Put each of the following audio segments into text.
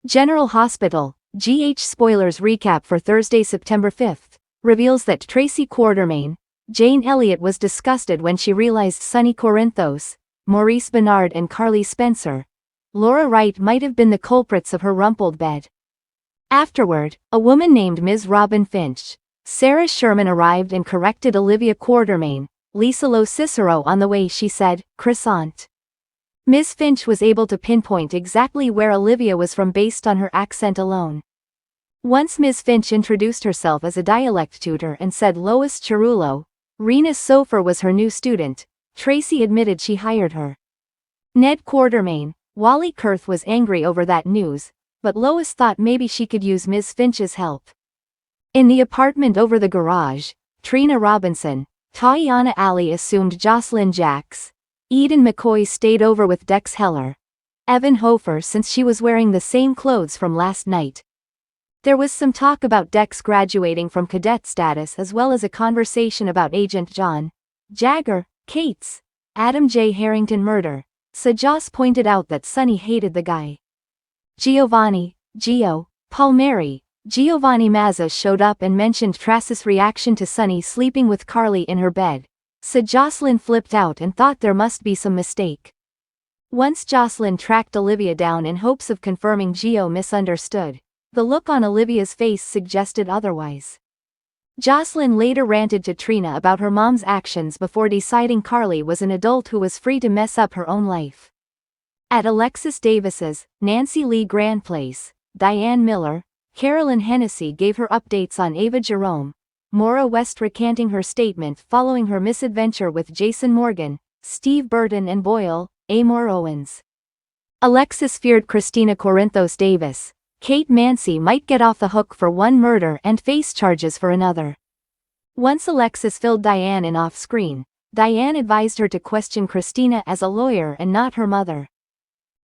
General Hospital, GH spoilers recap for Thursday, September 5th, reveals that Tracy Quartermaine, Jane Elliott was disgusted when she realized Sonny Corinthos, Maurice Benard and Carly Spencer, Laura Wright might have been the culprits of her rumpled bed. Afterward, a woman named Ms. Robin Finch, Sarah Sherman arrived and corrected Olivia Quartermaine, Lisa Lo Cicero on the way she said, croissant. Ms. Finch was able to pinpoint exactly where Olivia was from based on her accent alone. Once Ms. Finch introduced herself as a dialect tutor and said Lois Cerullo, Rena Sofer was her new student, Tracy admitted she hired her. Ned Quartermaine, Wally Kurth was angry over that news, but Lois thought maybe she could use Ms. Finch's help. In the apartment over the garage, Trina Robinson, Tatiana Ali assumed Jocelyn Jacks, Eden McCoy stayed over with Dex Heller, Evan Hofer since she was wearing the same clothes from last night. There was some talk about Dex graduating from cadet status as well as a conversation about Agent John Jagger, Kate's Adam J. Harrington murder, so Joss pointed out that Sonny hated the guy. Giovanni, Gio, Palmieri, Giovanni Mazza showed up and mentioned Tracy's reaction to Sonny sleeping with Carly in her bed, so Jocelyn flipped out and thought there must be some mistake. Once Jocelyn tracked Olivia down in hopes of confirming Gio misunderstood, the look on Olivia's face suggested otherwise. Jocelyn later ranted to Trina about her mom's actions before deciding Carly was an adult who was free to mess up her own life. At Alexis Davis's, Nancy Lee Grand Place, Diane Miller, Carolyn Hennessy gave her updates on Ava Jerome, Maura West recanting her statement following her misadventure with Jason Morgan, Steve Burton and Boyle, Amor Owens. Alexis feared Kristina Corinthos Davis, Kate Mansi might get off the hook for one murder and face charges for another. Once Alexis filled Diane in off-screen, Diane advised her to question Kristina as a lawyer and not her mother.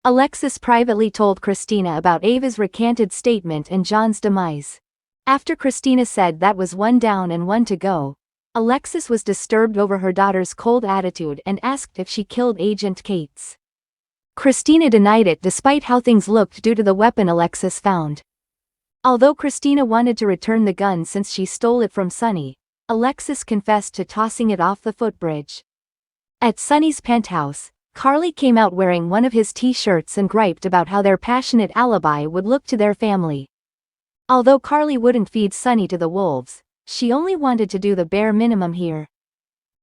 Alexis privately told Kristina about Ava's recanted statement and John's demise. After Kristina said that was one down and one to go, Alexis was disturbed over her daughter's cold attitude and asked if she killed Agent Cates. Kristina denied it despite how things looked due to the weapon Alexis found. Although Kristina wanted to return the gun since she stole it from Sonny, Alexis confessed to tossing it off the footbridge. At Sonny's penthouse, Carly came out wearing one of his t-shirts and griped about how their passionate alibi would look to their family. Although Carly wouldn't feed Sonny to the wolves, she only wanted to do the bare minimum here.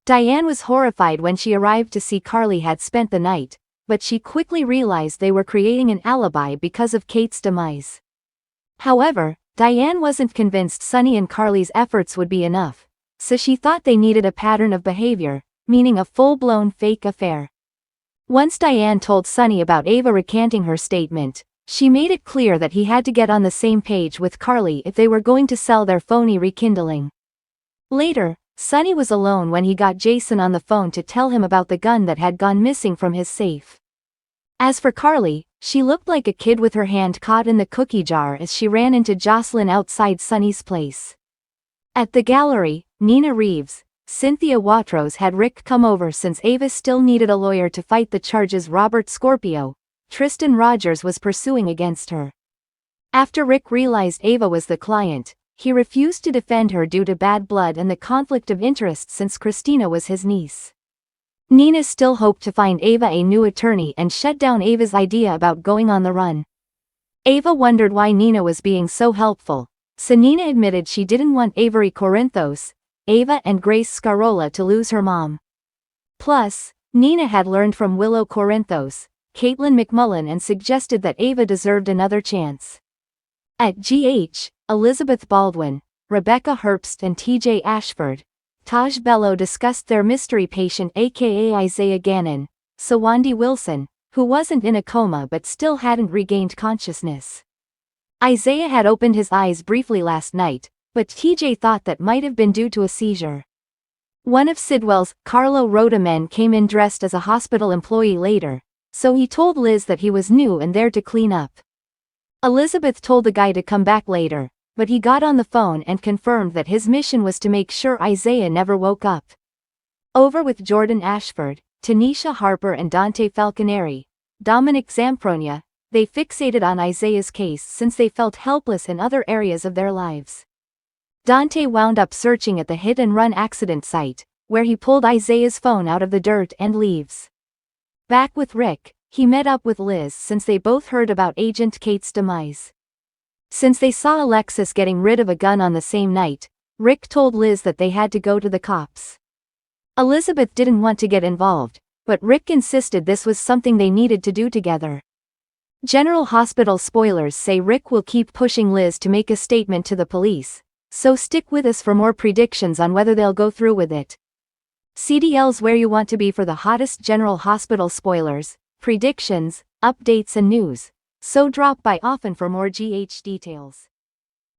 Diane was horrified when she arrived to see Carly had spent the night, but she quickly realized they were creating an alibi because of Kate's demise. However, Diane wasn't convinced Sonny and Carly's efforts would be enough, so she thought they needed a pattern of behavior, meaning a full-blown fake affair. Once Diane told Sonny about Ava recanting her statement, she made it clear that he had to get on the same page with Carly if they were going to sell their phony rekindling. Later, Sonny was alone when he got Jason on the phone to tell him about the gun that had gone missing from his safe. As for Carly, she looked like a kid with her hand caught in the cookie jar as she ran into Jocelyn outside Sonny's place. At the gallery, Nina Reeves, Cynthia Watros had Rick come over since Ava still needed a lawyer to fight the charges Robert Scorpio, Tristan Rogers was pursuing against her. After Rick realized Ava was the client, he refused to defend her due to bad blood and the conflict of interest since Kristina was his niece. Nina still hoped to find Ava a new attorney and shut down Ava's idea about going on the run. Ava wondered why Nina was being so helpful, so Nina admitted she didn't want Avery Corinthos, Ava and Grace Scarola to lose her mom. Plus, Nina had learned from Willow Corinthos, Caitlin McMullen and suggested that Ava deserved another chance. At GH, Elizabeth Baldwin, Rebecca Herbst and TJ Ashford, Taj Bello discussed their mystery patient aka Isaiah Gannon, Sawandi Wilson, who wasn't in a coma but still hadn't regained consciousness. Isaiah had opened his eyes briefly last night, but TJ thought that might have been due to a seizure. One of Sidwell's, Carlo Rhoda men came in dressed as a hospital employee later, so he told Liz that he was new and there to clean up. Elizabeth told the guy to come back later, but he got on the phone and confirmed that his mission was to make sure Isaiah never woke up. Over with Jordan Ashford, Tanisha Harper and Dante Falconeri, Dominic Zampronia, they fixated on Isaiah's case since they felt helpless in other areas of their lives. Dante wound up searching at the hit-and-run accident site, where he pulled Isaiah's phone out of the dirt and leaves. Back with Rick, he met up with Liz since they both heard about Agent Kate's demise. Since they saw Alexis getting rid of a gun on the same night, Rick told Liz that they had to go to the cops. Elizabeth didn't want to get involved, but Rick insisted this was something they needed to do together. General Hospital spoilers say Rick will keep pushing Liz to make a statement to the police, so stick with us for more predictions on whether they'll go through with it. CDL's where you want to be for the hottest General Hospital spoilers, predictions, updates and news, so drop by often for more GH details.